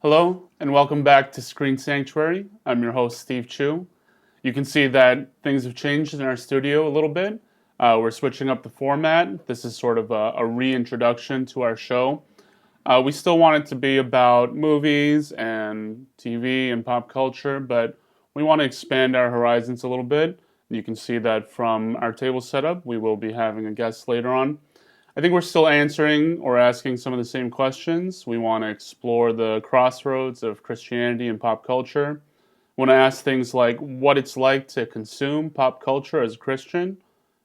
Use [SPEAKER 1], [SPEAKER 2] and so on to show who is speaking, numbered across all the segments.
[SPEAKER 1] Hello, and welcome back to Screen Sanctuary. I'm your host, Steve Chu. You can see that things have changed in our studio a little bit. We're switching up the format. This is sort of a reintroduction to our show. We still want it to be about movies and TV and pop culture, but we want to expand our horizons a little bit. You can see that from our table setup. We will be having a guest later on. I think we're still answering or asking some of the same questions. We want to explore the crossroads of Christianity and pop culture. We want to ask things like what it's like to consume pop culture as a Christian.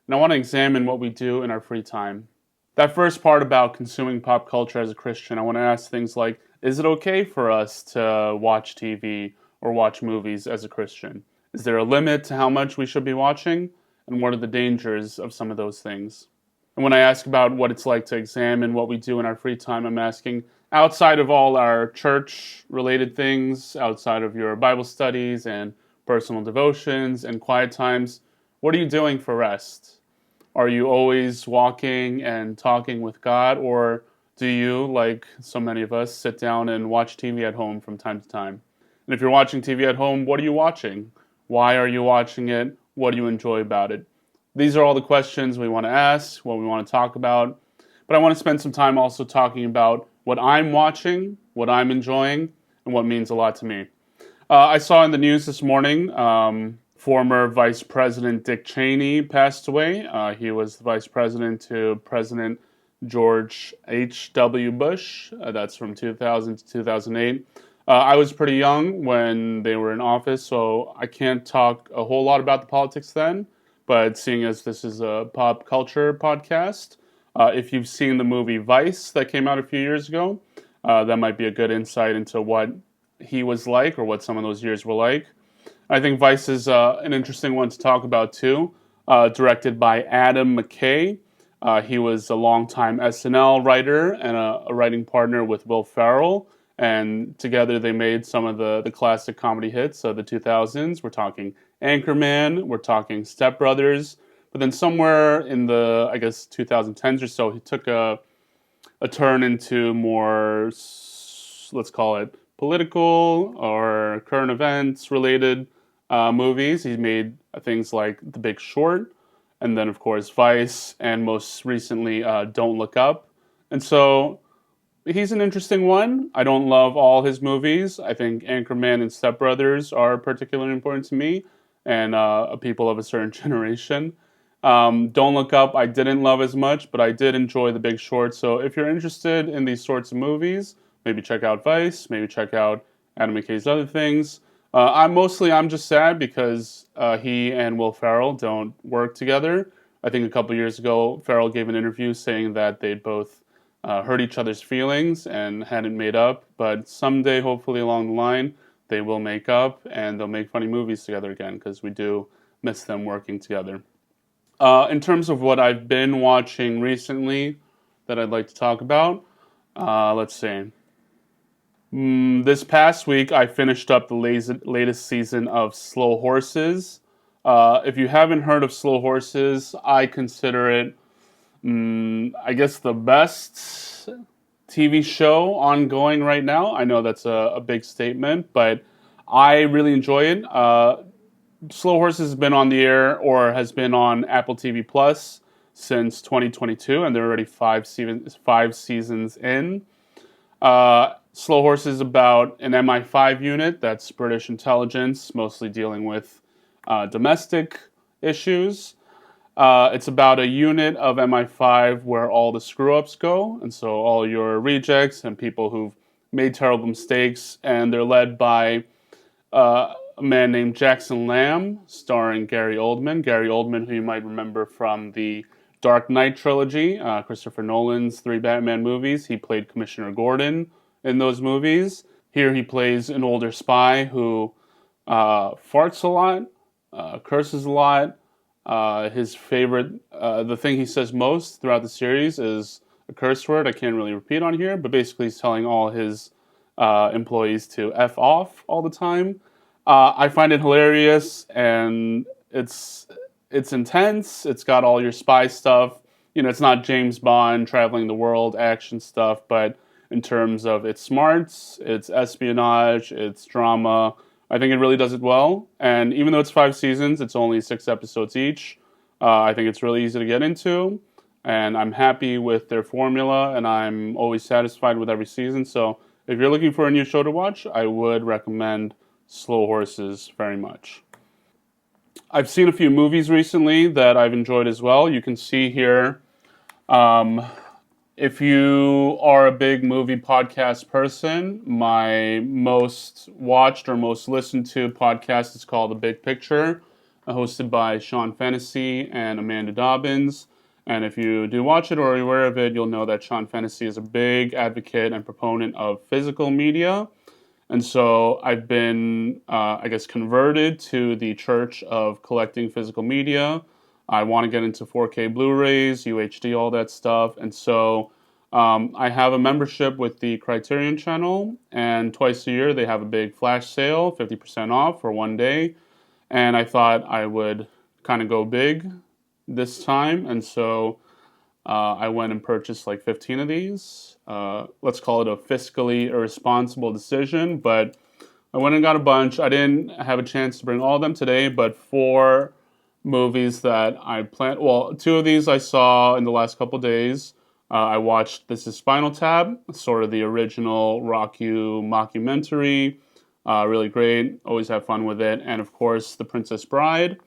[SPEAKER 1] And I want to examine what we do in our free time. That first part about consuming pop culture as a Christian, I want to ask things like, is it okay for us to watch TV or watch movies as a Christian? Is there a limit to how much we should be watching? And what are the dangers of some of those things? And when I ask about what it's like to examine what we do in our free time, I'm asking, outside of all our church-related things, outside of your Bible studies and personal devotions and quiet times, what are you doing for rest? Are you always walking and talking with God, or do you, like so many of us, sit down and watch TV at home from time to time? And if you're watching TV at home, what are you watching? Why are you watching it? What do you enjoy about it? These are all the questions we want to ask, what we want to talk about. But I want to spend some time also talking about what I'm watching, what I'm enjoying, and what means a lot to me. I saw in the news this morning, former Vice President Dick Cheney passed away. He was the Vice President to President George H.W. Bush. That's from 2000 to 2008. I was pretty young when they were in office, so I can't talk a whole lot about the politics then. But seeing as this is a pop culture podcast, if you've seen the movie Vice that came out a few years ago, that might be a good insight into what he was like or what some of those years were like. I think Vice is an interesting one to talk about too. Directed by Adam McKay. He was a longtime SNL writer and a writing partner with Will Ferrell. And together they made some of the classic comedy hits of the 2000s. We're talking Anchorman, we're talking Step Brothers. But then somewhere in the, 2010s or so, he took a turn into more, let's call it, political or current events related movies. He made things like The Big Short, and then, of course, Vice, and most recently, Don't Look Up. And so he's an interesting one. I don't love all his movies. I think Anchorman and Step Brothers are particularly important to me and people of a certain generation. Don't Look Up, I didn't love as much, but I did enjoy The Big Short. So if you're interested in these sorts of movies, maybe check out Vice, maybe check out Adam McKay's other things. I'm just sad because he and Will Ferrell don't work together. I think a couple years ago, Ferrell gave an interview saying that they'd both hurt each other's feelings and hadn't made up, but someday, hopefully along the line, they will make up and they'll make funny movies together again because we do miss them working together. In terms of what I've been watching recently that I'd like to talk about, let's see. This past week, I finished up the latest season of Slow Horses. If you haven't heard of Slow Horses, I consider it the best TV show ongoing right now. I know that's a big statement, but I really enjoy it. Slow Horses has been on the air or has been on Apple TV Plus since 2022, and they're already five seasons in. Slow Horses is about an MI5 unit, that's British intelligence, mostly dealing with domestic issues. It's about a unit of MI5 where all the screw-ups go, and so all your rejects and people who've made terrible mistakes, and they're led by a man named Jackson Lamb, starring Gary Oldman. Gary Oldman, who you might remember from the Dark Knight trilogy, Christopher Nolan's 3 Batman movies. He played Commissioner Gordon in those movies. Here he plays an older spy who farts a lot, curses a lot. His favorite, the thing he says most throughout the series is a curse word I can't really repeat on here, but basically he's telling all his employees to F off all the time. I find it hilarious, and it's intense. It's got all your spy stuff. You know, it's not James Bond traveling the world action stuff, but in terms of its smarts, its espionage, its drama. I think it really does it well. And even though it's 5 seasons, it's only 6 episodes each. I think it's really easy to get into. And I'm happy with their formula, and I'm always satisfied with every season. So if you're looking for a new show to watch, I would recommend Slow Horses very much. I've seen a few movies recently that I've enjoyed as well. You can see here, if you are a big movie podcast person, my most watched or most listened to podcast is called The Big Picture, hosted by Sean Fennessy and Amanda Dobbins. And if you do watch it or are aware of it, you'll know that Sean Fennessy is a big advocate and proponent of physical media. And so I've been, converted to the church of collecting physical media. I want to get into 4K Blu-rays, UHD, all that stuff. And so I have a membership with the Criterion channel, and twice a year they have a big flash sale, 50% off for one day. And I thought I would kind of go big this time. And so I went and purchased like 15 of these. Let's call it a fiscally irresponsible decision, but I went and got a bunch. I didn't have a chance to bring all of them today, but 4 movies that I planned. Well, 2 of these I saw in the last couple days. I watched This Is Spinal Tap, sort of the original mockumentary. Really great. Always have fun with it. And of course, The Princess Bride.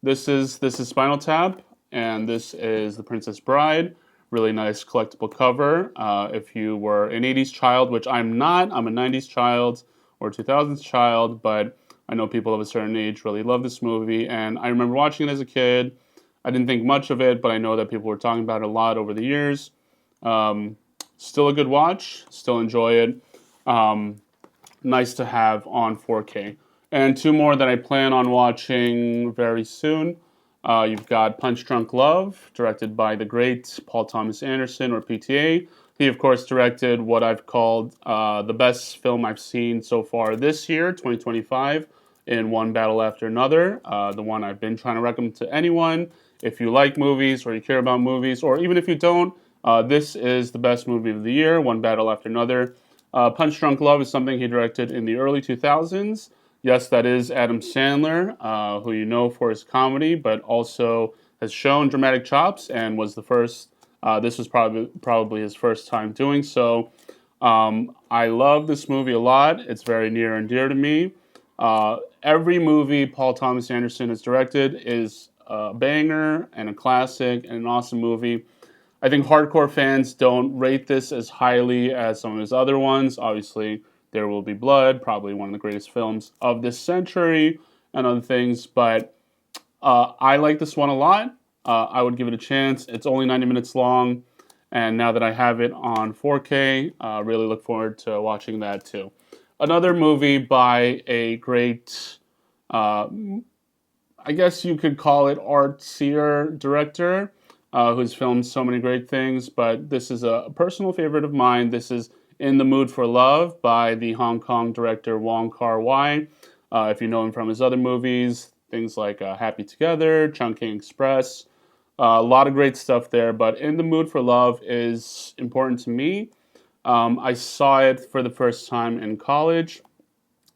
[SPEAKER 1] This is Spinal Tap, and this is The Princess Bride. Really nice collectible cover. If you were an 80s child, which I'm not, I'm a 90s child or 2000s child, but I know people of a certain age really love this movie. And I remember watching it as a kid. I didn't think much of it, but I know that people were talking about it a lot over the years. Still a good watch. Still enjoy it. Nice to have on 4K. And 2 more that I plan on watching very soon. You've got Punch Drunk Love, directed by the great Paul Thomas Anderson, or PTA. He, of course, directed what I've called the best film I've seen so far this year, 2025, in One Battle After Another. The one I've been trying to recommend to anyone. If you like movies, or you care about movies, or even if you don't, this is the best movie of the year, One Battle After Another. Punch Drunk Love is something he directed in the early 2000s. Yes, that is Adam Sandler, who you know for his comedy, but also has shown dramatic chops and was the first. This was probably his first time doing so. I love this movie a lot. It's very near and dear to me. Every movie Paul Thomas Anderson has directed is a banger and a classic and an awesome movie. I think hardcore fans don't rate this as highly as some of his other ones. Obviously, There Will Be Blood, probably one of the greatest films of this century, and other things. But I like this one a lot. I would give it a chance. It's only 90 minutes long, and now that I have it on 4K, really look forward to watching that too. Another movie by a great, I guess you could call it artsier director, who's filmed so many great things, but this is a personal favorite of mine. This is In the Mood for Love by the Hong Kong director Wong Kar-wai. If you know him from his other movies, things like Happy Together, Chungking Express, a lot of great stuff there, but In the Mood for Love is important to me. I saw it for the first time in college.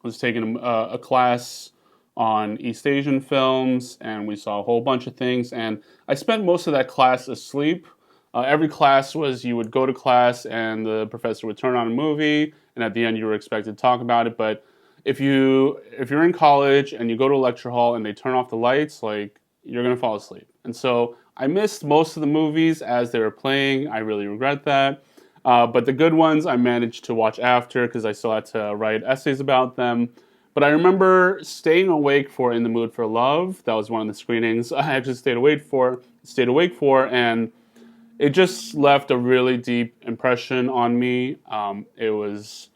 [SPEAKER 1] I was taking a class on East Asian films, and we saw a whole bunch of things, and I spent most of that class asleep. Every class was you would go to class and the professor would turn on a movie, and at the end you were expected to talk about it. But if you're in college and you go to a lecture hall and they turn off the lights, like, you're gonna fall asleep. And so I missed most of the movies as they were playing. I really regret that. But the good ones I managed to watch after because I still had to write essays about them. But I remember staying awake for In the Mood for Love. That was one of the screenings I actually stayed awake for, and it just left a really deep impression on me. It was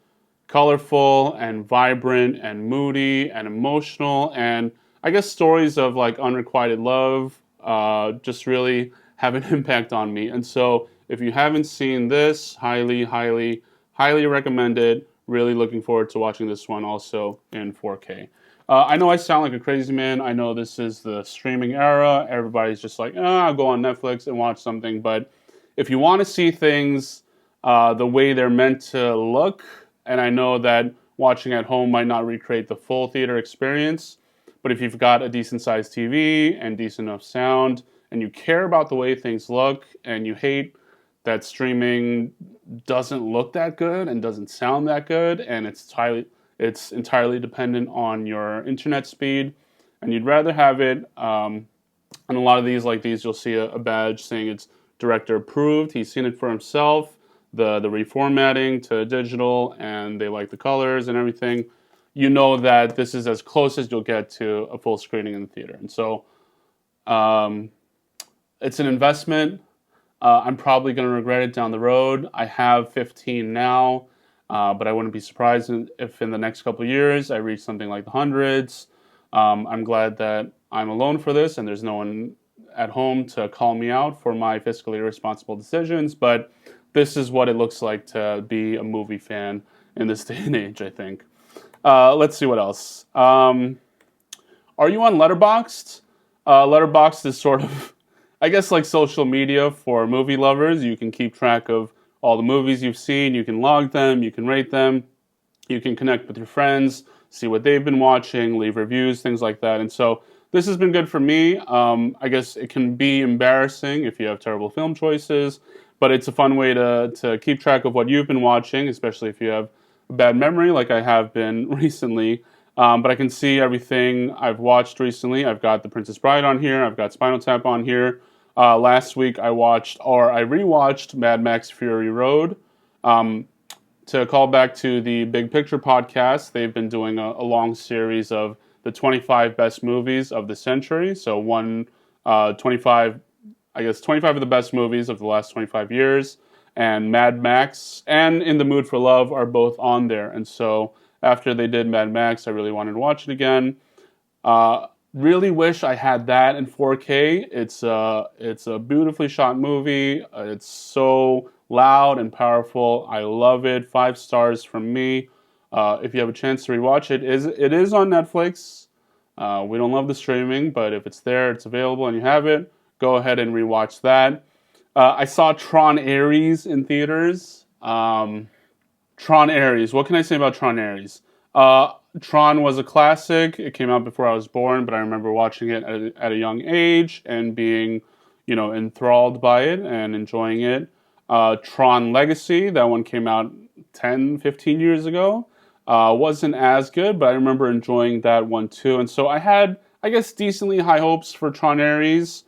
[SPEAKER 1] colorful and vibrant and moody and emotional, and I guess stories of like unrequited love just really have an impact on me. And so if you haven't seen this, highly, highly, highly recommend it. Really looking forward to watching this one also in 4K. I know I sound like a crazy man. I know this is the streaming era. Everybody's just like, I'll go on Netflix and watch something. But if you want to see things the way they're meant to look. And I know that watching at home might not recreate the full theater experience, but if you've got a decent sized TV and decent enough sound, and you care about the way things look, and you hate that streaming doesn't look that good and doesn't sound that good, and it's entirely dependent on your internet speed, and you'd rather have it. And a lot of these, like these, you'll see a badge saying it's director approved. He's seen it for himself. The reformatting to digital, and they like the colors and everything. You know that this is as close as you'll get to a full screening in the theater, and so it's an investment. I'm probably going to regret it down the road. I have 15 now, but I wouldn't be surprised if in the next couple of years I reach something like the hundreds. I'm glad that I'm alone for this and there's no one at home to call me out for my fiscally irresponsible decisions, but this is what it looks like to be a movie fan in this day and age, I think. Let's see what else. Are you on Letterboxd? Letterboxd is sort of, I guess, like social media for movie lovers. You can keep track of all the movies you've seen. You can log them. You can rate them. You can connect with your friends, see what they've been watching, leave reviews, things like that. And so this has been good for me. I guess it can be embarrassing if you have terrible film choices, but it's a fun way to keep track of what you've been watching, especially if you have a bad memory like I have been recently. But I can see everything I've watched recently. I've got The Princess Bride on here. I've got Spinal Tap on here. Last week I rewatched Mad Max Fury Road. To call back to the Big Picture podcast, they've been doing a long series of the 25 best movies of the century. So 25 of the best movies of the last 25 years. And Mad Max and In the Mood for Love are both on there. And so after they did Mad Max, I really wanted to watch it again. Really wish I had that in 4K. It's a beautifully shot movie. It's so loud and powerful. I love it. 5 stars from me. If you have a chance to rewatch it, it is on Netflix. We don't love the streaming, but if it's there, it's available, and you have it, go ahead and rewatch that. I saw Tron Ares in theaters. Tron Ares. What can I say about Tron Ares? Tron was a classic. It came out before I was born, but I remember watching it at a young age and being, enthralled by it and enjoying it. Tron Legacy, that one came out 10, 15 years ago. Wasn't as good, but I remember enjoying that one too. And so I had, I guess, decently high hopes for Tron Ares.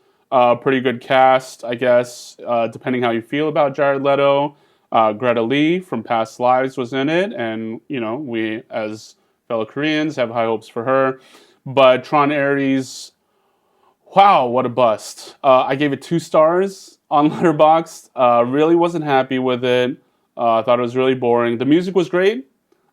[SPEAKER 1] Pretty good cast, I guess, depending how you feel about Jared Leto. Greta Lee from Past Lives was in it, and, we, as fellow Koreans, have high hopes for her. But Tron Ares, wow, what a bust. I gave it 2 stars on Letterboxd. Really wasn't happy with it. I thought it was really boring. The music was great.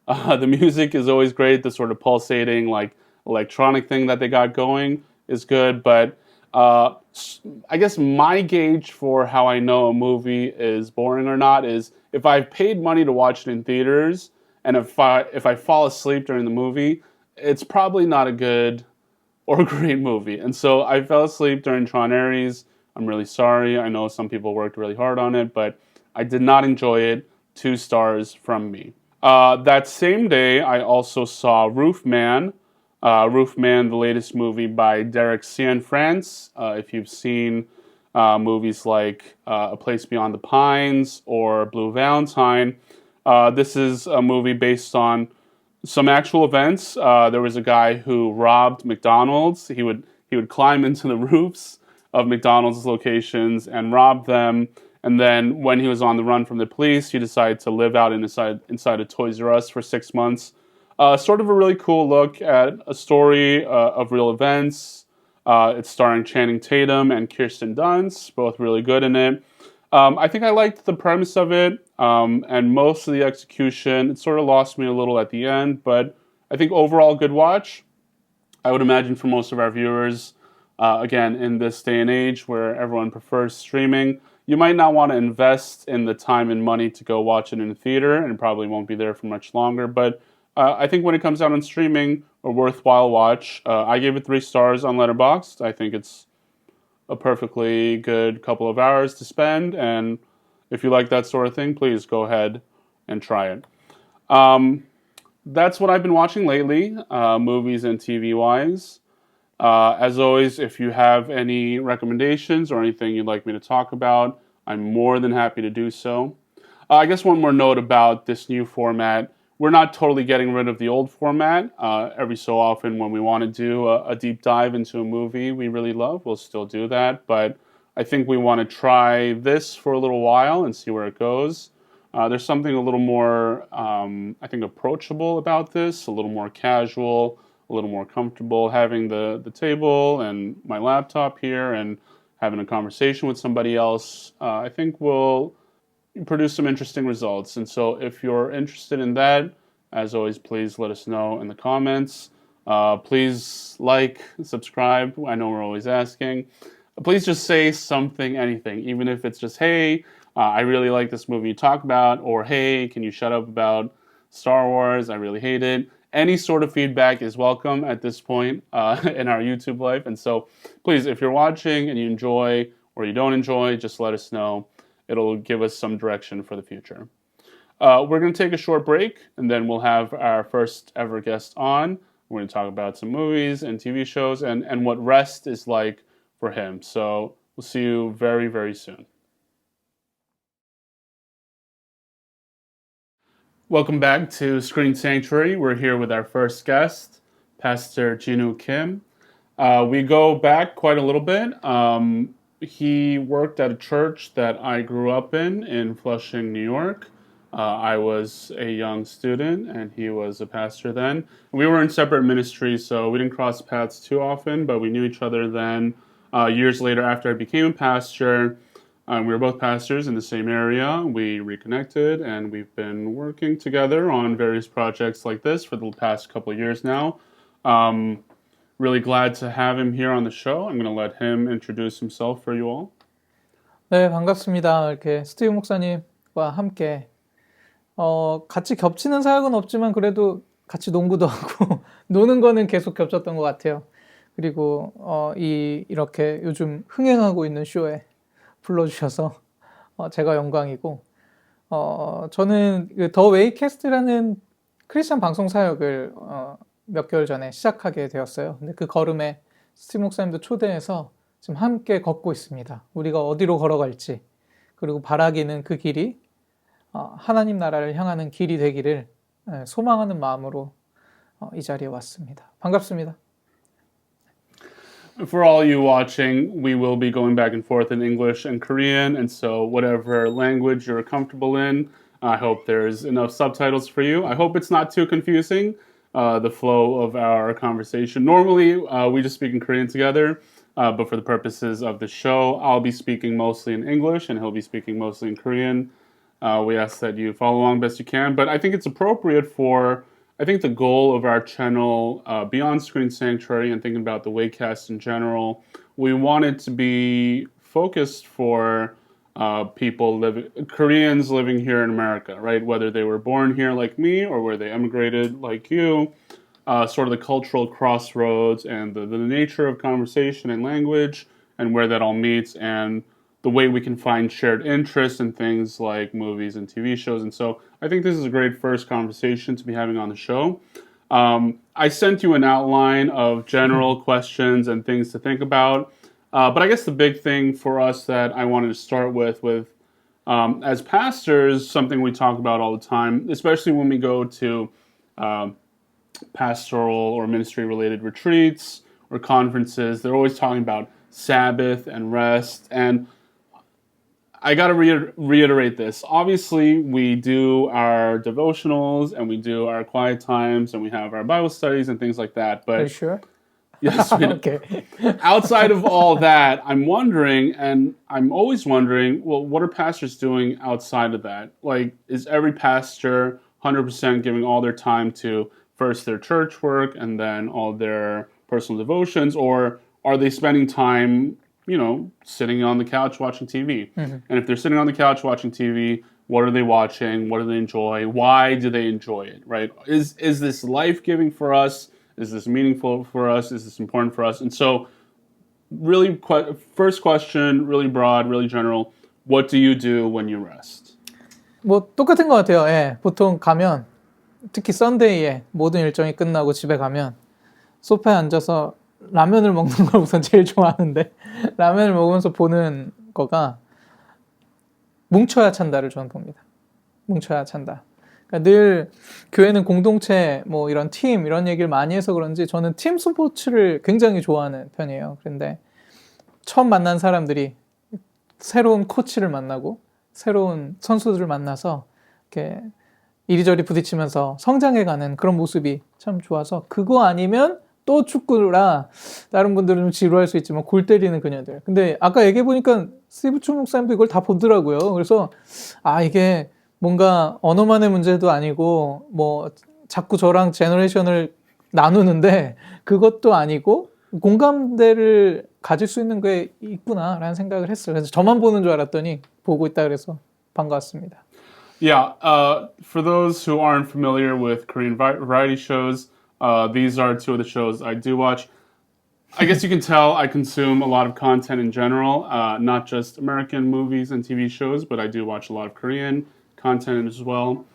[SPEAKER 1] The music is always great. The sort of pulsating, like, electronic thing that they got going is good. But I guess my gauge for how I know a movie is boring or not is if I've paid money to watch it in theaters, and if I fall asleep during the movie, it's probably not a good or great movie. And so I fell asleep during Tron Ares. I'm really sorry. I know some people worked really hard on it, but I did not enjoy it. 2 stars from me. That same day, I also saw Roofman. Roofman, the latest movie by Derek Cianfrance. If you've seen movies like A Place Beyond the Pines or Blue Valentine, this is a movie based on some actual events. There was a guy who robbed McDonald's. He would climb into the roofs of McDonald's locations and rob them. And then when he was on the run from the police, he decided to live out inside a Toys R Us for 6 months. Sort of a really cool look at a story of real events. It's starring Channing Tatum and Kirsten Dunst, both really good in it. I think I liked the premise of it, and most of the execution. It sort of lost me a little at the end, but I think overall good watch. I would imagine for most of our viewers, again, in this day and age where everyone prefers streaming, you might not want to invest in the time and money to go watch it in a theater, and it probably won't be there for much longer, but I think when it comes out on streaming, a worthwhile watch. I gave it 3 stars on Letterboxd. I think it's a perfectly good couple of hours to spend, and if you like that sort of thing, please go ahead and try it. That's what I've been watching lately, movies and TV-wise. As always, if you have any recommendations or anything you'd like me to talk about, I'm more than happy to do so. I guess one more note about this new format. We're not totally getting rid of the old format. Every so often when we want to do a deep dive into a movie we really love, we'll still do that. But I think we want to try this for a little while and see where it goes. There's something a little more, I think, approachable about this, a little more casual, a little more comfortable having the table and my laptop here and having a conversation with somebody else. I think will produce some interesting results. And so if you're interested in that, as always, please let us know in the comments. Please like, subscribe. I know we're always asking. Please just say something, anything, even if it's just, hey, I really like this movie you talk about, or hey, can you shut up about Star Wars? I really hate it. Any sort of feedback is welcome at this point in our YouTube life. And so please, if you're watching and you enjoy or you don't enjoy, just let us know. It'll give us some direction for the future. We're going to take a short break, and then we'll have our first ever guest on. We're going to talk about some movies and TV shows and what rest is like for him. So we'll see you very, very soon. Welcome back to Screen Sanctuary. We're here with our first guest, Pastor Jinwoo Kim. We go back quite a little bit. He worked at a church that I grew up in Flushing, New York. I was a young student, and he was a pastor then. We were in separate ministries, so we didn't cross paths too often, but we knew each other then. Years later, after I became a pastor, we were both pastors in the same area. We reconnected, and we've been working together on various projects like this for the past couple of years now. Really glad to have him here on the show. I'm going to let him introduce himself for you all.
[SPEAKER 2] 네, 반갑습니다. 이렇게 스티브 목사님과 함께 같이 겹치는 사역은 없지만 그래도 같이 농구도 하고 노는 거는 계속 겹쳤던 것 같아요. 그리고 이렇게 요즘 흥행하고 있는 쇼에 불러주셔서 제가 영광이고 저는 더 웨이 캐스트라는 크리스찬 방송 사역을 몇 개월 전에 시작하게 되었어요. 근데 그 걸음에 스티브 목사님도 초대해서 지금 함께 걷고 있습니다. 우리가 어디로 걸어갈지, 그리고 바라기는 그 길이 하나님 나라를 향하는 길이 되기를 소망하는 마음으로 이 자리에 왔습니다. 반갑습니다.
[SPEAKER 1] For all you watching, we will be going back and forth in English and Korean, and so whatever language you're comfortable in, I hope there's enough subtitles for you. I hope it's not too confusing. The flow of our conversation. Normally, we just speak in Korean together, but for the purposes of the show, I'll be speaking mostly in English, and he'll be speaking mostly in Korean. We ask that you follow along best you can, but I think it's appropriate for, I think the goal of our channel, beyond Screen Sanctuary and thinking about the Waycast in general, we want it to be focused for Koreans living here in America, right? Whether they were born here like me or where they emigrated like you, sort of the cultural crossroads and the nature of conversation and language and where that all meets and the way we can find shared interests in things like movies and TV shows. And so I think this is a great first conversation to be having on the show. I sent you an outline of general questions and things to think about. But I guess the big thing for us that I wanted to start with as pastors, something we talk about all the time, especially when we go to pastoral or ministry-related retreats or conferences, they're always talking about Sabbath and rest. And I got to reiterate this. Obviously, we do our devotionals and we do our quiet times and we have our Bible studies and things like that. But
[SPEAKER 2] Are you sure?
[SPEAKER 1] yes, we do.
[SPEAKER 2] Okay.
[SPEAKER 1] Outside of all that, I'm wondering, and I'm always wondering, well, what are pastors doing outside of that? Like, is every pastor 100% giving all their time to first their church work and then all their personal devotions, or are they spending time, sitting on the couch watching TV? Mm-hmm. And if they're sitting on the couch watching TV, what are they watching? What do they enjoy? Why do they enjoy it, right? Is this life-giving for us? Is this meaningful for us? Is this important for us? And so really, first question, really broad, really general. what do you do when you rest?
[SPEAKER 2] 뭐 똑같은 것 같아요. 예, 보통 가면 특히 썬데이에 모든 일정이 끝나고 집에 가면 소파에 앉아서 라면을 먹는 걸 우선 제일 좋아하는데 라면을 먹으면서 보는 거가 뭉쳐야 찬다를 저는 봅니다. 뭉쳐야 찬다. 그러니까 늘 교회는 공동체 뭐 이런 팀 이런 얘기를 많이 해서 그런지 저는 팀 스포츠를 굉장히 좋아하는 편이에요. 그런데 처음 만난 사람들이 새로운 코치를 만나고 새로운 선수들을 만나서 이렇게 이리저리 부딪히면서 성장해가는 그런 모습이 참 좋아서 그거 아니면 또 축구라 다른 분들은 좀 지루할 수 있지만 골 때리는 그녀들. 근데 아까 얘기해보니까 스티브 초 목사님도 이걸 다 보더라고요. 그래서 아 이게 뭔가 언어만의 문제도 아니고 뭐 자꾸 저랑 제너레이션을 나누는데 그것도 아니고 공감대를 가질 수 있는 게 있구나라는 생각을 했어요. 그래서 저만 보는 줄 알았더니 보고 있다 그래서 반가웠습니다.
[SPEAKER 1] Yeah, for those who aren't familiar with Korean variety shows, these are two of the shows I do watch. I guess you can tell I consume a lot of content in general, not just American movies and TV shows, but I do watch a lot of Korean content as well.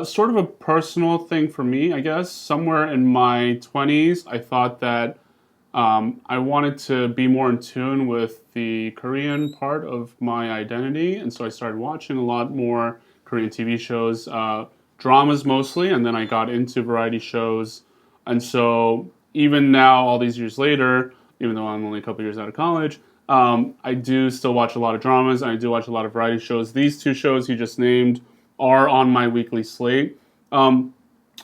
[SPEAKER 1] Sort of a personal thing for me, I guess. Somewhere in my 20s, I thought that I wanted to be more in tune with the Korean part of my identity, and so I started watching a lot more Korean TV shows, dramas mostly, and then I got into variety shows. And so even now, all these years later, even though I'm only a couple years out of college, I do still watch a lot of dramas, and I do watch a lot of variety shows. These two shows you just named are on my weekly slate.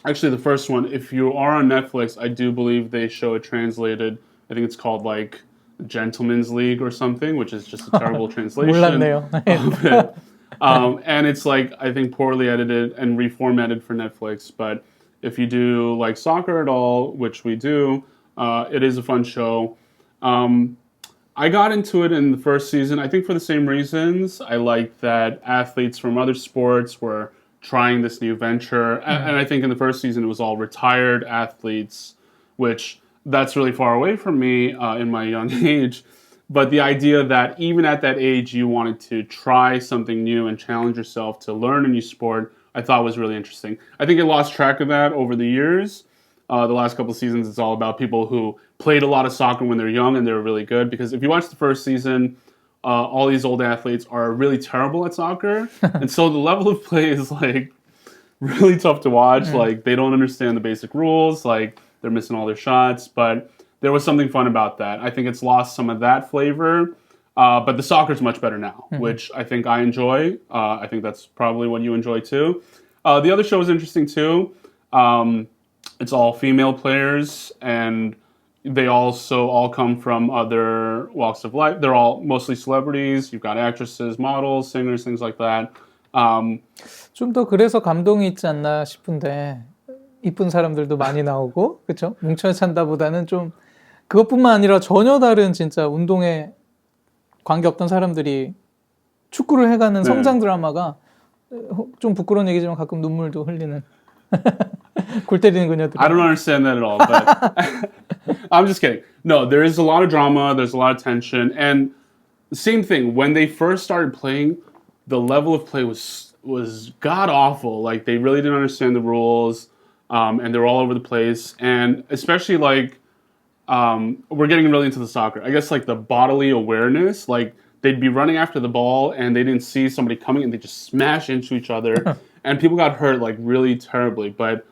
[SPEAKER 1] Actually, the first one, if you are on Netflix, I do believe they show it translated. I think it's called like Gentleman's League or something, which is just a terrible translation
[SPEAKER 2] 몰랐네요.
[SPEAKER 1] of it. And it's like, I think, poorly edited and reformatted for Netflix. But if you do like soccer at all, which we do, it is a fun show. I got into it in the first season, I think for the same reasons. I liked that athletes from other sports were trying this new venture. And I think in the first season, it was all retired athletes, which that's really far away from me in my young age. But the idea that even at that age, you wanted to try something new and challenge yourself to learn a new sport, I thought was really interesting. I think it lost track of that over the years. The last couple of seasons, it's all about people who played a lot of soccer when they're young and they were really good. Because if you watch the first season, all these old athletes are really terrible at soccer. And so the level of play is like really tough to watch. Like they don't understand the basic rules. Like they're missing all their shots. But there was something fun about that. I think it's lost some of that flavor. But the soccer's much better now, which I think I enjoy. I think that's probably what you enjoy too. The other show is interesting too. It's all female players, and they also all come from other walks of life. They're all mostly celebrities. You've got actresses, models, singers, things like that.
[SPEAKER 2] 좀 더 그래서 감동이 있지 않나 싶은데 이쁜 사람들도 많이 나오고 그렇죠? 뭉쳐 찬다보다는 좀 그것뿐만 아니라 전혀 다른 진짜 운동에 관계없던 사람들이 축구를 해가는 성장 드라마가 좀 부끄러운 얘기지만 가끔 눈물도 흘리는 골 때리는 그녀들.
[SPEAKER 1] I don't understand that at all, but I'm just kidding. No, there is a lot of drama, there's a lot of tension, and same thing, when they first started playing, the level of play was god-awful. Like, they really didn't understand the rules, and they were all over the place, and especially, like, we're getting really into the soccer. I guess, like, the bodily awareness, like, they'd be running after the ball, and they didn't see somebody coming, and they just smash into each other, and people got hurt, like, really terribly, but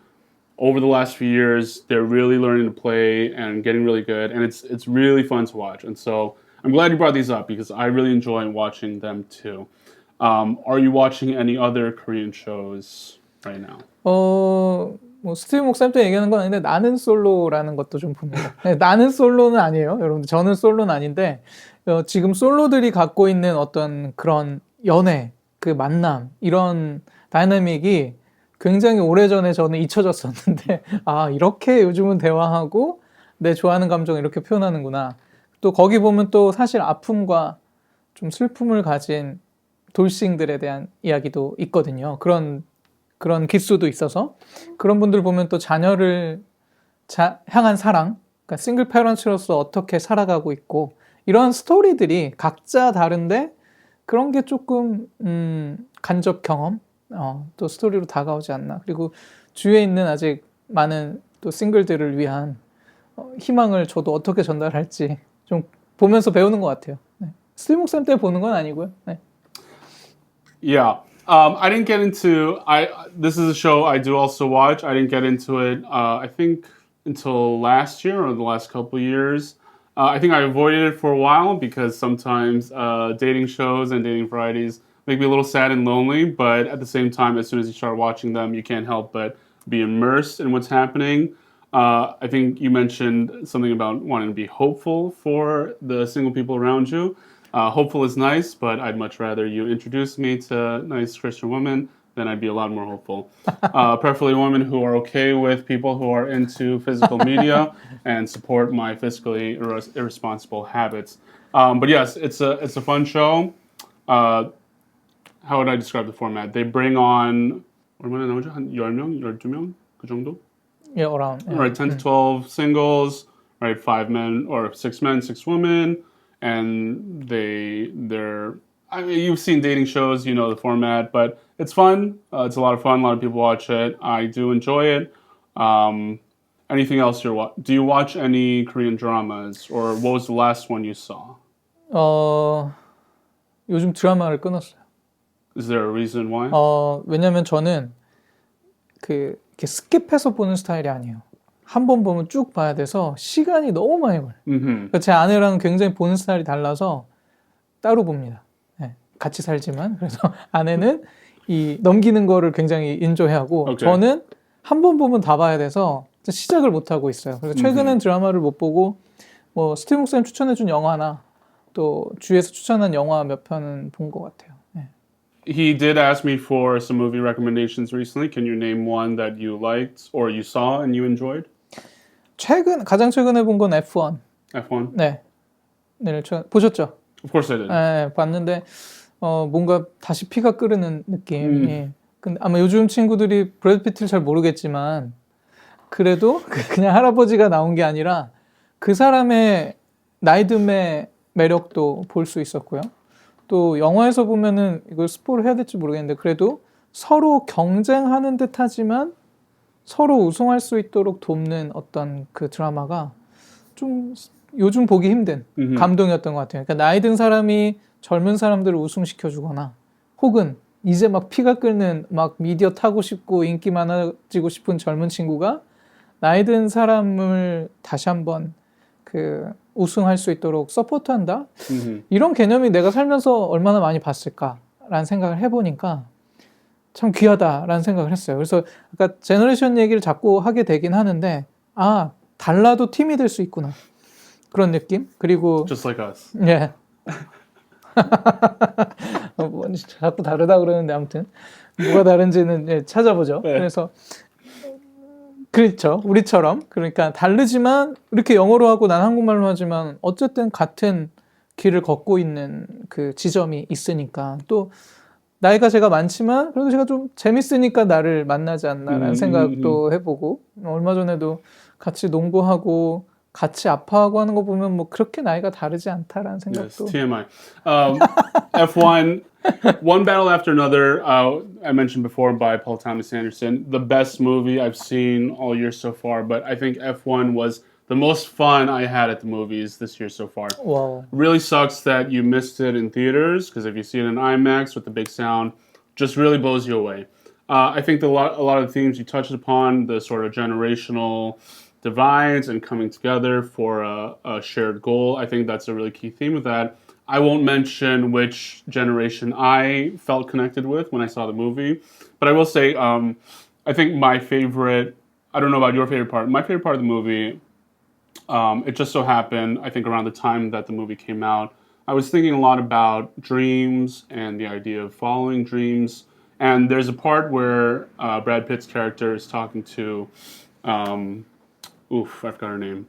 [SPEAKER 1] over the last few years, they're really learning to play and getting really good, and it's really fun to watch. And so I'm glad you brought these up because I really enjoy watching them too. Are you watching any other Korean shows right now?
[SPEAKER 2] 뭐 스티브 목사님 또 얘기하는 건 아닌데 나는 솔로라는 것도 좀 봅니다. 네, 나는 솔로는 아니에요, 여러분들. 저는 솔로는 아닌데 지금 솔로들이 갖고 있는 어떤 그런 연애, 그 만남 이런 다이나믹이 굉장히 오래전에 저는 잊혀졌었는데 아 이렇게 요즘은 대화하고 내 좋아하는 감정을 이렇게 표현하는구나. 또 거기 보면 또 사실 아픔과 좀 슬픔을 가진 돌싱들에 대한 이야기도 있거든요. 그런 기수도 있어서 그런 분들 보면 또 자녀를 향한 사랑, 그러니까 싱글 패런츠로서 어떻게 살아가고 있고 이런 스토리들이 각자 다른데 그런 게 조금 간접 경험, 또 스토리로 다가오지 않나. 그리고 주위에 있는 아직 많은 또 싱글들을 위한 희망을 저도 어떻게 전달할지 좀 보면서 배우는 것 같아요. 네. 스티브 목사님 때 보는 건 아니고요. 네.
[SPEAKER 1] Yeah. I didn't get into this is a show I do also watch. I didn't get into it I think until last year or the last couple years. I think I avoided it for a while because sometimes dating shows and dating varieties make me a little sad and lonely, but at the same time, as soon as you start watching them, you can't help but be immersed in what's happening. I think you mentioned something about wanting to be hopeful for the single people around you. Hopeful is nice, but I'd much rather you introduce me to nice Christian women. Then I'd be a lot more hopeful. Preferably women who are okay with people who are into physical media and support my fiscally irresponsible habits. But yes, it's a fun show. How would I describe the format? They bring on 얼마나 나오죠? 한 10명, 12명 그 정도?
[SPEAKER 2] Yeah, around. Yeah.
[SPEAKER 1] Right, 10 to 12 singles, right, 5 men or 6 men, 6 women, and they're I mean, you've seen dating shows, you know the format, but it's fun. It's a lot of fun. A lot of people watch it. I do enjoy it. Anything else do you watch any Korean dramas, or what was the last one you saw?
[SPEAKER 2] 요즘 드라마를 끊었어요.
[SPEAKER 1] Is there a reason why?
[SPEAKER 2] 왜냐면 저는 이렇게 스킵해서 보는 스타일이 아니에요. 한 번 보면 쭉 봐야 돼서 시간이 너무 많이 걸려요. 그러니까 제 아내랑 굉장히 보는 스타일이 달라서 따로 봅니다. 네, 같이 살지만 그래서 아내는 이 넘기는 거를 굉장히 인조해하고
[SPEAKER 1] Okay.
[SPEAKER 2] 저는 한 번 보면 다 봐야 돼서 시작을 못 하고 있어요. 그래서 최근엔 드라마를 못 보고 뭐 스티브 목사님 추천해준 영화나 또 주위에서 추천한 영화 몇 편은 본 것 같아요. 네.
[SPEAKER 1] He did ask me for some movie recommendations recently. Can you name one that you liked or you saw and you enjoyed?
[SPEAKER 2] 가장 최근에 본 건 F1.
[SPEAKER 1] F1?
[SPEAKER 2] 네. 보셨죠?
[SPEAKER 1] Of course I did.
[SPEAKER 2] 네, 봤는데 뭔가 다시 피가 끓는 느낌. 근데 아마 요즘 친구들이 브래드 피트를 잘 모르겠지만 그래도 그냥 할아버지가 나온 게 아니라 그 사람의 나이듦의 매력도 볼 수 있었고요. 또 영화에서 보면은 이걸 스포를 해야 될지 모르겠는데 그래도 서로 경쟁하는 듯 하지만 서로 우승할 수 있도록 돕는 어떤 그 드라마가 좀 요즘 보기 힘든 감동이었던 것 같아요. 그러니까 나이 든 사람이 젊은 사람들을 우승시켜주거나 혹은 이제 막 피가 끓는 막 미디어 타고 싶고 인기 많아지고 싶은 젊은 친구가 나이 든 사람을 다시 한번 그 우승할 수 있도록 서포트한다? 이런 개념이 내가 살면서 얼마나 많이 봤을까라는 생각을 해보니까 참 귀하다라는 생각을 했어요. 그래서 아까 제너레이션 얘기를 자꾸 하게 되긴 하는데 달라도 팀이 될 수 있구나. 그런 느낌? 그리고
[SPEAKER 1] Just like us.
[SPEAKER 2] 예. 자꾸 다르다 그러는데 아무튼 뭐가 다른지는 찾아보죠.
[SPEAKER 1] 네.
[SPEAKER 2] 그래서 그렇죠. 우리처럼. 그러니까 다르지만 이렇게 영어로 하고 난 한국말로 하지만 어쨌든 같은 길을 걷고 있는 그 지점이 있으니까 또 나이가 제가 많지만 그래도 제가 좀 재밌으니까 나를 만나지 않나라는 생각도 해보고 얼마 전에도 같이 농구하고 같이 아파하고 하는 거 보면 뭐 그렇게 나이가 다르지 않다라는 생각도.
[SPEAKER 1] Yes, TMI. F1, one battle after another. I mentioned before by Paul Thomas Anderson, the best movie I've seen all year so far. But I think F1 was the most fun I had at the movies this year so far.
[SPEAKER 2] Wow.
[SPEAKER 1] Really sucks that you missed it in theaters because if you see it in IMAX with the big sound, just really blows you away. I think a lot of the themes you touched upon, the sort of generational divides and coming together for a shared goal. I think that's a really key theme of that. I won't mention which generation I felt connected with when I saw the movie, but I will say I think my favorite, I don't know about your favorite part, my favorite part of the movie, it just so happened, I think around the time that the movie came out, I was thinking a lot about dreams and the idea of following dreams. And there's a part where Brad Pitt's character is talking to I forgot her name.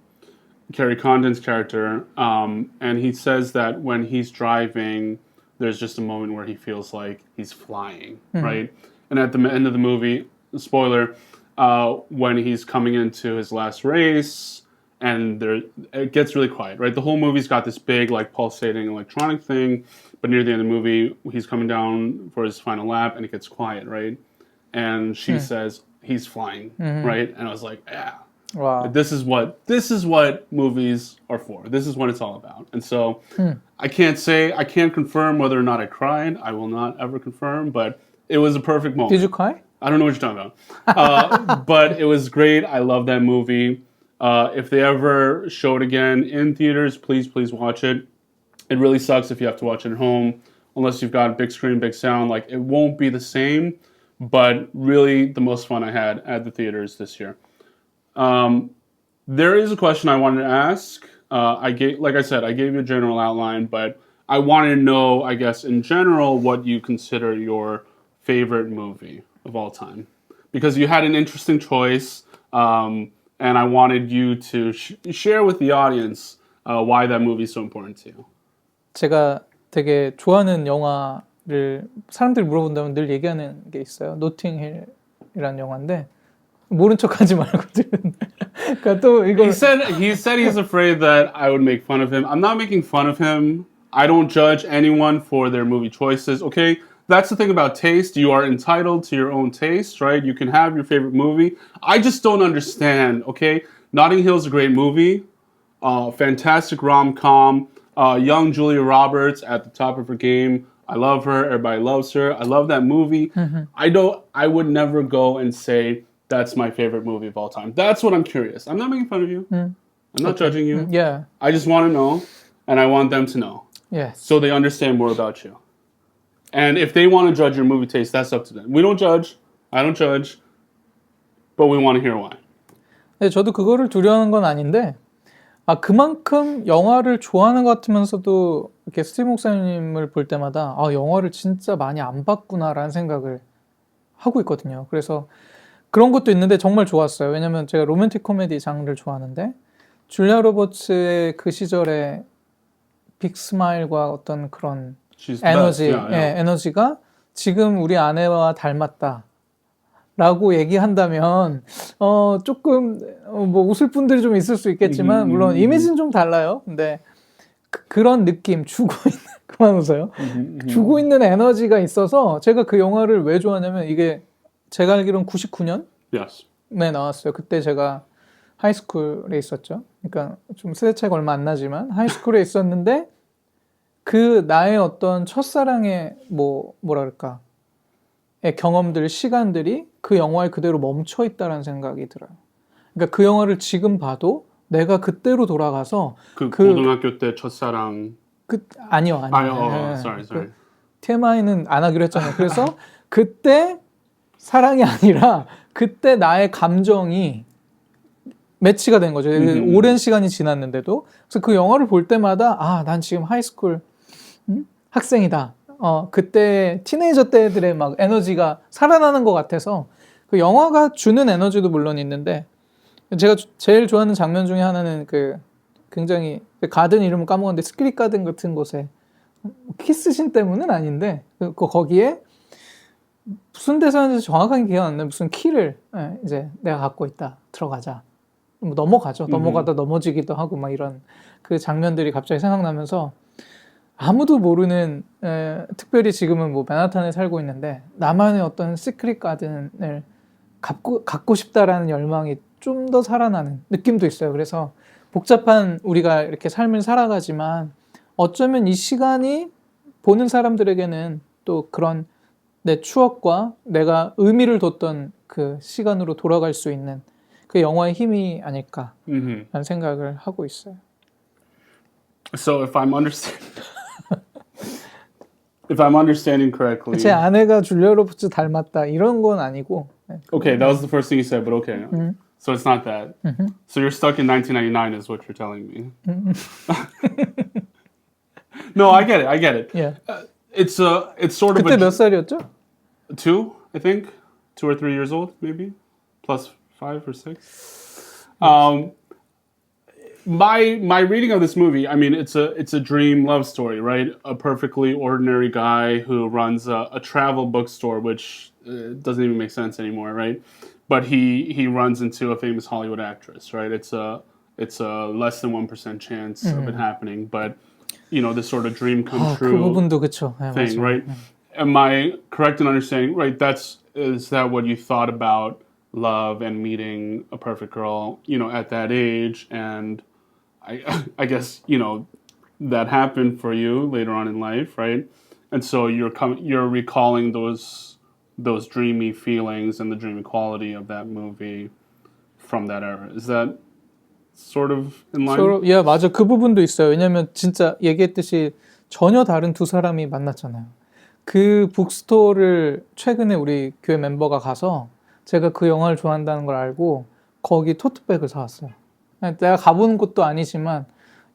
[SPEAKER 1] Carrie Condon's character. And he says that when he's driving, there's just a moment where he feels like he's flying, right? And at the end of the movie, spoiler, when he's coming into his last race and it gets really quiet, right? The whole movie's got this big, like, pulsating electronic thing, but near the end of the movie, he's coming down for his final lap, and it gets quiet, right? And she says he's flying, right? And I was like, yeah,
[SPEAKER 2] Wow.
[SPEAKER 1] this is what movies are for. This is what it's all about. And so I can't confirm whether or not I cried. I will not ever confirm, but it was a perfect moment.
[SPEAKER 2] Did you cry?
[SPEAKER 1] I don't know what you're talking about. But it was great. I love that movie. If they ever show it again in theaters, please watch it. It really sucks if you have to watch it at home, unless you've got big screen, big sound. Like, it won't be the same, but really the most fun I had at the theaters this year. There is a question I wanted to ask. Like I said, I gave you a general outline, but I wanted to know, I guess, in general, what you consider your favorite movie of all time. Because you had an interesting choice, and I wanted you to share with the audience why that movie is so important to you.
[SPEAKER 2] 제가 되게 좋아하는 영화를 사람들이 물어본다면 늘 얘기하는 게 있어요. 노팅힐이라는 영화인데 모른 척하지 말고 들은. 그러니까 또 이거.
[SPEAKER 1] He said he's afraid that I would make fun of him. I'm not making fun of him. I don't judge anyone for their movie choices. Okay, that's the thing about taste. You are entitled to your own taste, right? You can have your favorite movie. I just don't understand. Okay, Notting Hill's a great movie. Fantastic rom-com. Young Julia Roberts at the top of her game. I love her. Everybody loves her. I love that movie. I would never go and say that's my favorite movie of all time. That's what I'm curious. I'm not making fun of you. I'm not judging you.
[SPEAKER 2] Yeah.
[SPEAKER 1] I just want to know, and I want them to know.
[SPEAKER 2] Yes.
[SPEAKER 1] So they understand more about you. And if they want to judge your movie taste, that's up to them. We don't judge. I don't judge. But we want to hear why.
[SPEAKER 2] 네, 저도 그거를 두려워하는 건 아닌데 그만큼 영화를 좋아하는 것 같으면서도 이렇게 스티브 목사님을 볼 때마다 영화를 진짜 많이 안 봤구나라는 생각을 하고 있거든요. 그래서 그런 것도 있는데 정말 좋았어요. 왜냐면 제가 로맨틱 코미디 장르를 좋아하는데 줄리아 로버츠의 그 시절에 빅 스마일과 어떤 그런 에너지, 에너지가 지금 우리 아내와 닮았다. 라고 얘기한다면 조금 뭐 웃을 분들이 좀 있을 수 있겠지만 물론 이미지는 좀 달라요. 근데 그런 느낌 주고 있는 그만 웃어요. 주고 있는 에너지가 있어서 제가 그 영화를 왜 좋아하냐면 이게 제가 알기로는 99년
[SPEAKER 1] Yes.
[SPEAKER 2] 네 나왔어요. 그때 제가 하이스쿨에 있었죠. 그러니까 좀 세대 차이가 얼마 안 나지만 하이스쿨에 있었는데 그 나의 어떤 첫사랑의 뭐라 그럴까 경험들, 시간들이 그 영화에 그대로 멈춰 있다는 생각이 들어요. 그러니까 그 영화를 지금 봐도 내가 그때로 돌아가서
[SPEAKER 1] 그 고등학교 때 첫사랑.
[SPEAKER 2] 아니요.
[SPEAKER 1] Sorry.
[SPEAKER 2] TMI는 안 하기로 했잖아요. 그래서 그때 사랑이 아니라 그때 나의 감정이 매치가 된 거죠. 오랜 시간이 지났는데도. 그래서 그 영화를 볼 때마다 난 지금 하이스쿨 학생이다. 그때 티네이저 때들의 막 에너지가 살아나는 것 같아서 그 영화가 주는 에너지도 물론 있는데 제가 제일 좋아하는 장면 중에 하나는 그 굉장히 가든 이름을 까먹었는데 스크릿 가든 같은 곳에 키스신 때문은 아닌데 거기에 무슨 대사인지 정확하게 기억 안 나요. 무슨 키를 이제 내가 갖고 있다. 들어가자. 뭐 넘어가죠. 넘어가다 넘어지기도 하고 막 이런 그 장면들이 갑자기 생각나면서 아무도 모르는 특별히 지금은 뭐 맨하탄에 살고 있는데 나만의 어떤 시크릿 가든을 갖고 싶다라는 열망이 좀 더 살아나는 느낌도 있어요. 그래서 복잡한 우리가 이렇게 삶을 살아가지만 어쩌면 이 시간이 보는 사람들에게는 또 그런 내 추억과 내가 의미를 뒀던 그 시간으로 돌아갈 수 있는 그 영화의 힘이 아닐까라는 생각을 하고 있어요.
[SPEAKER 1] So if I'm understanding correctly.
[SPEAKER 2] 제 아내가 줄리아 로버츠 닮았다 이런 건 아니고.
[SPEAKER 1] Okay, that was the first thing you said, but okay. So it's not that. So you're stuck in 1999 is what you're telling me. No, I get it.
[SPEAKER 2] Yeah.
[SPEAKER 1] It's sort of
[SPEAKER 2] 그때 몇 살이었죠?
[SPEAKER 1] 2, I think. 2 or 3 years old, maybe. Plus 5 or 6. My reading of this movie, I mean, it's a dream love story, right? A perfectly ordinary guy who runs a travel bookstore, which doesn't even make sense anymore, right? But he runs into a famous Hollywood actress, right? It's a it's a less than 1% chance of it happening. But this sort of dream come true
[SPEAKER 2] 그 부분도 그쵸. 네,
[SPEAKER 1] thing,
[SPEAKER 2] 맞아요.
[SPEAKER 1] right? Am I correct in understanding? Right, is that what you thought about love and meeting a perfect girl? At that age, and I guess that happened for you later on in life, right? And so you're recalling those dreamy feelings and the dreamy quality of that movie from that era. Is that sort of in line?
[SPEAKER 2] 예, 맞아. 그 부분도 있어요. 왜냐면 진짜 얘기했듯이 전혀 다른 두 사람이 만났잖아요. 그 북스토어를 최근에 우리 교회 멤버가 가서 제가 그 영화를 좋아한다는 걸 알고 거기 토트백을 사왔어요. 내가 가보는 곳도 아니지만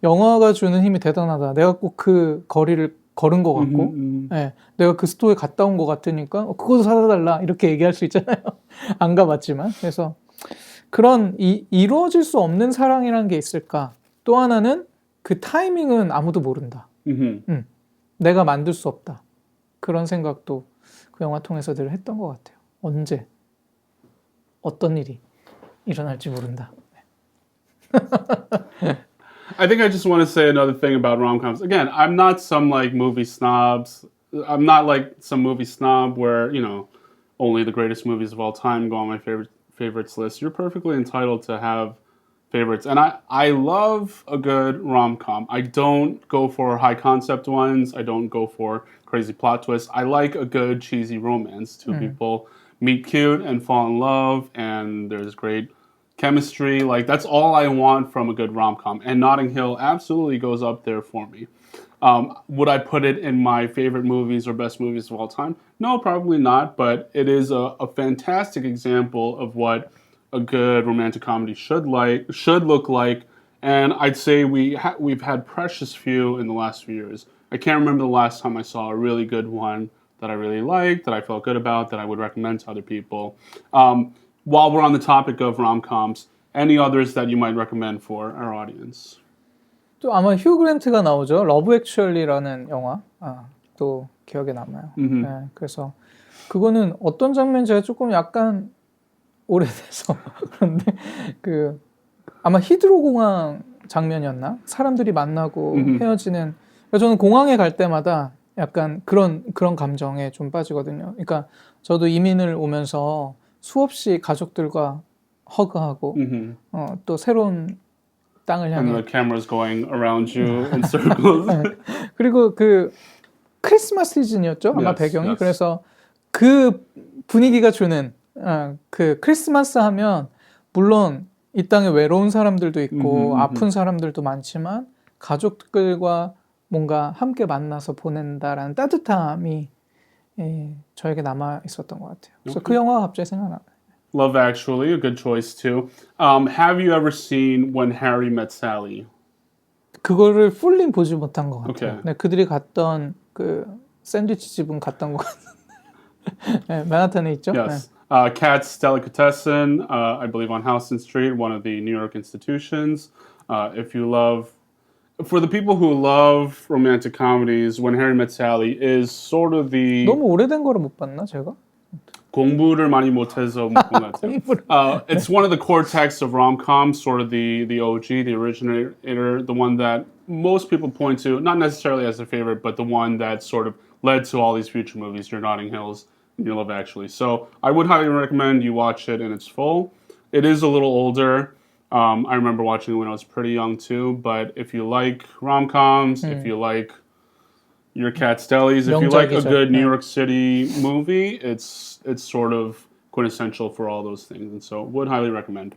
[SPEAKER 2] 영화가 주는 힘이 대단하다. 내가 꼭 그 거리를 걸은 것 같고 네, 내가 그 스토어에 갔다 온 것 같으니까 그것도 사다 달라 이렇게 얘기할 수 있잖아요. 안 가봤지만. 그래서 그런 이루어질 수 없는 사랑이라는 게 있을까? 또 하나는 그 타이밍은 아무도 모른다. 내가 만들 수 없다. 그런 생각도 그 영화 통해서 늘 했던 것 같아요. 언제 어떤 일이 일어날지 모른다.
[SPEAKER 1] I think I just want to say another thing about rom-coms. Again, I'm not some like movie snobs. I'm not like some movie snob where, only the greatest movies of all time go on my favorites list. You're perfectly entitled to have favorites. And I love a good rom-com. I don't go for high concept ones. I don't go for crazy plot twists. I like a good cheesy romance. Two people meet cute and fall in love, and there's great chemistry. Like, that's all I want from a good rom-com. And Notting Hill absolutely goes up there for me. Would I put it in my favorite movies or best movies of all time? No, probably not. But it is a fantastic example of what a good romantic comedy should look like. And I'd say we've had precious few in the last few years. I can't remember the last time I saw a really good one that I really liked, that I felt good about, that I would recommend to other people. While we're on the topic of rom-coms, any others that you might recommend for our audience?
[SPEAKER 2] 또 아마 휴 그랜트가 나오죠. 러브 액츄얼리라는 영화. 또 기억에 남아요. 네, 그래서 그거는 어떤 장면 제가 조금 약간 오래돼서 그런데 그 아마 히드로 공항 장면이었나? 사람들이 만나고 헤어지는. 그러니까 저는 공항에 갈 때마다 약간 그런 감정에 좀 빠지거든요. 그러니까 저도 이민을 오면서 수없이 가족들과 허그하고 또 새로운 땅을 향해.
[SPEAKER 1] And the camera's going around you in circles.
[SPEAKER 2] 그리고 그 크리스마스 시즌이었죠? 아마 배경이. Yes. 그래서 그 분위기가 주는 그 크리스마스 하면 물론 이 땅에 외로운 사람들도 있고 아픈 사람들도 많지만 가족들과 뭔가 함께 만나서 보낸다라는 따뜻함이 저에게 남아 있었던 것 같아요. 그래서 그 영화가 갑자기 생각나요.
[SPEAKER 1] Love Actually, a good choice too. Have you ever seen When Harry Met Sally?
[SPEAKER 2] 그거를 풀리 보지 못한 것 같아요.
[SPEAKER 1] Okay.
[SPEAKER 2] 네, 그들이 갔던 그 샌드위치 집은 갔던 것 같아요. 네, 맨하탄에 있죠.
[SPEAKER 1] Yes.
[SPEAKER 2] 네.
[SPEAKER 1] Katz Delicatessen, I believe on Houston Street, one of the New York institutions. For the people who love romantic comedies, When Harry Met Sally is sort of the...
[SPEAKER 2] 너무 오래된 거를 못 봤나, 제가?
[SPEAKER 1] 공부를 많이 못해서 못 본 것 같아요. It's one of the core texts of rom-coms, sort of the OG, the originator, the one that most people point to, not necessarily as their favorite, but the one that sort of led to all these future movies, your Notting Hills and your Love Actually. So I would highly recommend you watch it in its full. It is a little older. I remember watching it when I was pretty young too, but if you like rom-coms, if you like your Katz Delis, if you like a good New York City movie, it's sort of quintessential for all those things, and so would highly recommend.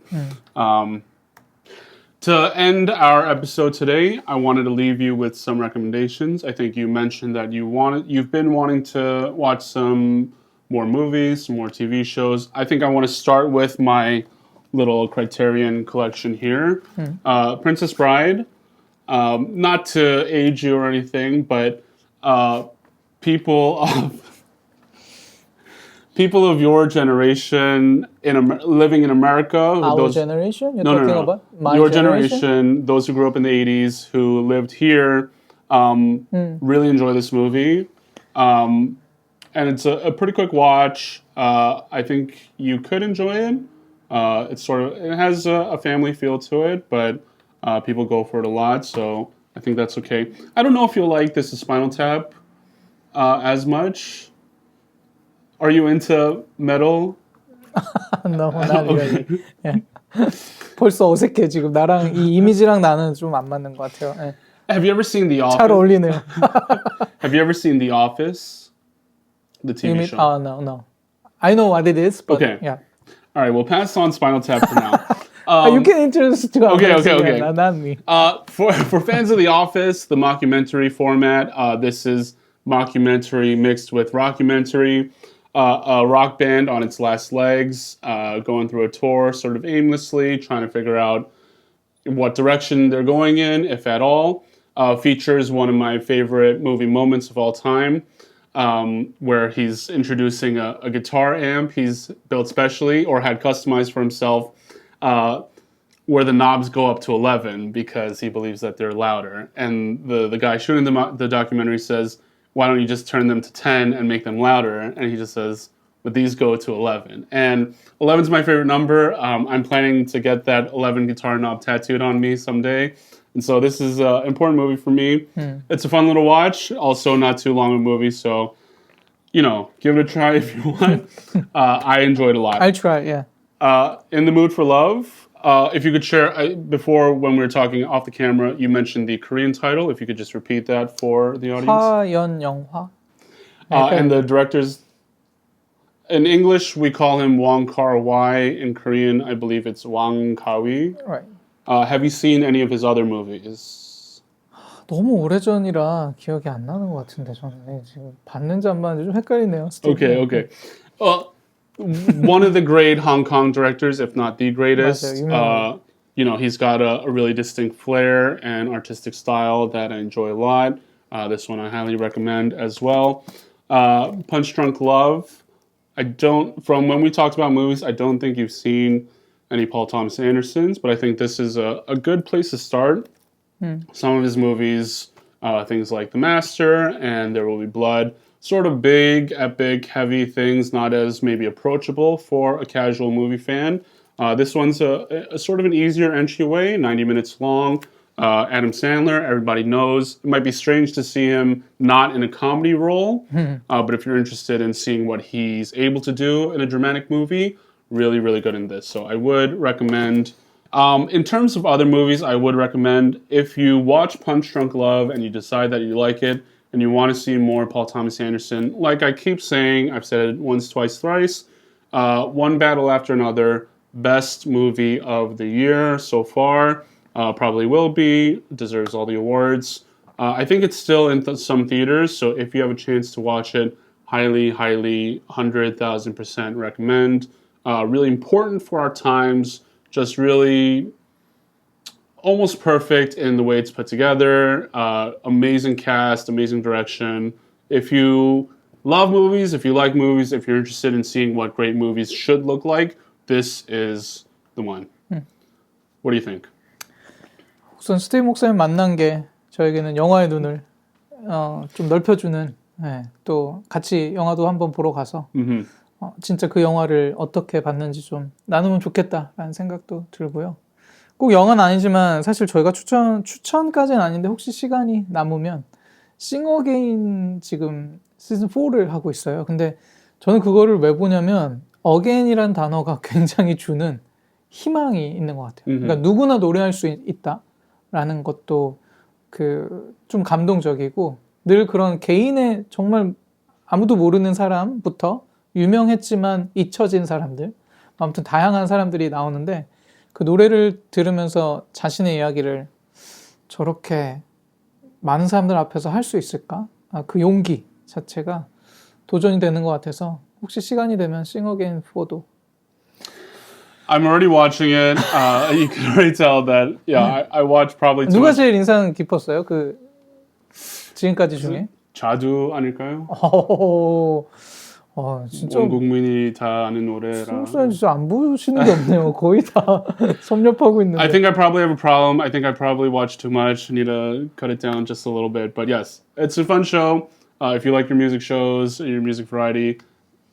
[SPEAKER 1] To end our episode today, I wanted to leave you with some recommendations. I think you mentioned that you've been wanting to watch some more movies, some more TV shows. I think I want to start with my little Criterion collection here. Princess Bride, not to age you or anything, but people of your generation living in America.
[SPEAKER 2] Our generation? You're talking about my
[SPEAKER 1] your generation, those who grew up in the 80s, who lived here, really enjoy this movie. And it's a pretty quick watch. I think you could enjoy it. It has a family feel to it, but People go for it a lot, so I think that's okay. I don't know if you'll like This is Spinal Tap as much. Are you into metal?
[SPEAKER 2] No, not really. 예. 벌써 어색해 지금 나랑 이 이미지랑 나는 좀 안 맞는 것 같아요. 예.
[SPEAKER 1] Have you ever seen The Office?
[SPEAKER 2] 잘 어울리네요.
[SPEAKER 1] Have you ever seen The Office? The TV show?
[SPEAKER 2] No. I know what it is, but
[SPEAKER 1] Okay.
[SPEAKER 2] yeah.
[SPEAKER 1] All right, we'll pass on Spinal Tap for now.
[SPEAKER 2] You can introduce to
[SPEAKER 1] Okay.
[SPEAKER 2] not me.
[SPEAKER 1] For fans of The Office, the mockumentary format, this is mockumentary mixed with rockumentary. A rock band on its last legs, going through a tour sort of aimlessly, trying to figure out what direction they're going in, if at all. Features one of my favorite movie moments of all time, where he's introducing a guitar amp he's built specially or had customized for himself, where the knobs go up to 11 because he believes that they're louder. And the guy shooting the documentary says, why don't you just turn them to 10 and make them louder? And he just says, but these go to 11. And 11 is my favorite number. I'm planning to get that 11 guitar knob tattooed on me someday. And so this is an important movie for me. It's a fun little watch. Also not too long a movie. So, give it a try if you want. I enjoyed it a lot.
[SPEAKER 2] I'll try, yeah.
[SPEAKER 1] In the Mood for Love. If you could share, before when we were talking off the camera, you mentioned the Korean title. If you could just repeat that for the audience.
[SPEAKER 2] 화연영화.
[SPEAKER 1] And the director's, in English, we call him Wong Kar-wai. In Korean, I believe it's Wang Kar-wai.
[SPEAKER 2] Right.
[SPEAKER 1] Have you seen any of his other movies?
[SPEAKER 2] 너무 오래전이라 기억이 안 나는 것 같은데 저는 지금 봤는지 안 봤는지 좀 헷갈리네요.
[SPEAKER 1] Okay. One of the great Hong Kong directors, if not the greatest.
[SPEAKER 2] 맞아요,
[SPEAKER 1] He's got a really distinct flair and artistic style that I enjoy a lot. This one I highly recommend as well. Punch Drunk Love. From when we talked about movies, I don't think you've seen any Paul Thomas Andersons, but I think this is a good place to start. Some of his movies, things like The Master and There Will Be Blood, sort of big, epic, heavy things, not as maybe approachable for a casual movie fan. This one's a sort of an easier entryway, 90 minutes long. Adam Sandler, everybody knows. It might be strange to see him not in a comedy role, but if you're interested in seeing what he's able to do in a dramatic movie, really, really good in this. So I would recommend. In terms of other movies, I would recommend if you watch Punch Drunk Love and you decide that you like it, and you want to see more Paul Thomas Anderson, like I keep saying, I've said it once, twice, thrice, One Battle After Another, best movie of the year so far, probably will be, deserves all the awards. I think it's still in some theaters, so if you have a chance to watch it, highly, 100,000% recommend. Really important for our times, just really almost perfect in the way it's put together. Amazing cast, amazing direction. If you love movies, if you like movies, if you're interested in seeing what great movies should look like, this is the one. What do you think?
[SPEAKER 2] 우선 스티브 목사님 만난 게 저에게는 영화의 눈을 좀 넓혀주는, 또 같이 영화도 한번 보러 가서 진짜 그 영화를 어떻게 봤는지 좀 나누면 좋겠다라는 생각도 들고요. 꼭 영화는 아니지만 사실 저희가 추천까지는 아닌데 혹시 시간이 남으면 싱어게인 지금 시즌 4를 하고 있어요. 근데 저는 그거를 왜 보냐면 어게인이라는 단어가 굉장히 주는 희망이 있는 것 같아요. 그러니까 누구나 노래할 수 있다라는 것도 좀 감동적이고, 늘 그런 개인의 정말 아무도 모르는 사람부터 유명했지만 잊혀진 사람들, 아무튼 다양한 사람들이 나오는데 그 노래를 들으면서 자신의 이야기를 저렇게 많은 사람들 앞에서 할 수 있을까? 그 용기 자체가 도전이 되는 것 같아서 혹시 시간이 되면 Sing Again 4도.
[SPEAKER 1] I'm already watching it. You can already tell that. Yeah, I watched probably.
[SPEAKER 2] 누가 제일 인상 깊었어요? 지금까지 중에?
[SPEAKER 1] 자두 아닐까요?
[SPEAKER 2] 진짜
[SPEAKER 1] 온 국민이 다 아는 노래라.
[SPEAKER 2] 숨소리 진짜 안 보시는 게 없네요. 거의 다 섭렵하고 있는데.
[SPEAKER 1] I think I probably have a problem. I think I probably watched too much. I need to cut it down just a little bit. But yes, it's a fun show. If you like your music shows, your music variety,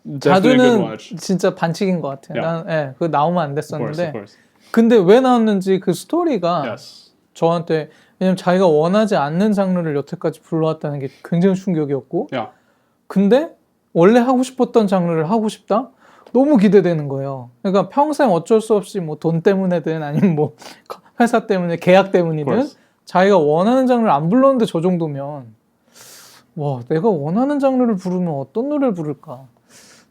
[SPEAKER 1] definitely a good watch.
[SPEAKER 2] 자두는 진짜 반칙인 것 같아요.
[SPEAKER 1] Yeah.
[SPEAKER 2] 난 그거 나오면 안 됐었는데.
[SPEAKER 1] Of course.
[SPEAKER 2] 근데 왜 나왔는지 그 스토리가
[SPEAKER 1] Yes.
[SPEAKER 2] 저한테 왜냐면 자기가 원하지 않는 장르를 여태까지 불러왔다는 게 굉장히 충격이었고
[SPEAKER 1] Yeah.
[SPEAKER 2] 근데 원래 하고 싶었던 장르를 하고 싶다? 너무 기대되는 거예요. 그러니까 평생 어쩔 수 없이 뭐 돈 때문에든 아니면 뭐 회사 때문에 계약 때문이든 자기가 원하는 장르를 안 불렀는데 저 정도면 와 내가 원하는 장르를 부르면 어떤 노래를 부를까?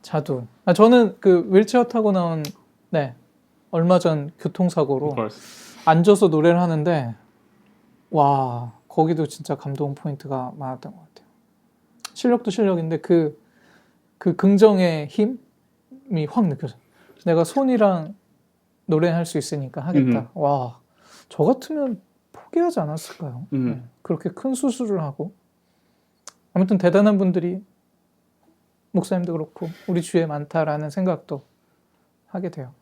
[SPEAKER 2] 자두. 저는 그 휠체어 타고 나온 네 얼마 전 교통사고로 앉아서 노래를 하는데 와 거기도 진짜 감동 포인트가 많았던 것 같아요. 실력도 실력인데 그 긍정의 힘이 확 느껴져요. 내가 손이랑 노래할 수 있으니까 하겠다. 와, 저 같으면 포기하지 않았을까요? 네. 그렇게 큰 수술을 하고 아무튼 대단한 분들이 목사님도 그렇고 우리 주위에 많다라는 생각도 하게 돼요.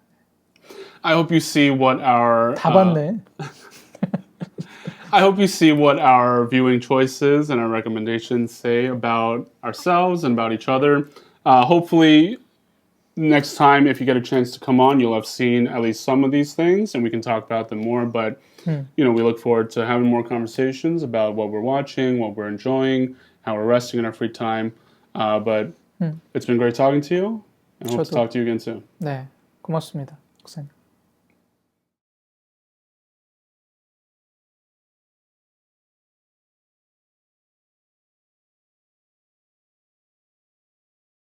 [SPEAKER 1] I hope you see what our
[SPEAKER 2] 다 봤네.
[SPEAKER 1] I hope you see what our viewing choices and our recommendations say about ourselves and about each other. Hopefully, next time, if you get a chance to come on, you'll have seen at least some of these things, and we can talk about them more. But you know, we look forward to having more conversations about what we're watching, what we're enjoying, how we're resting in our free time. But it's been great talking to you, and hope to talk to you again soon.
[SPEAKER 2] 네, 고맙습니다, 목사님.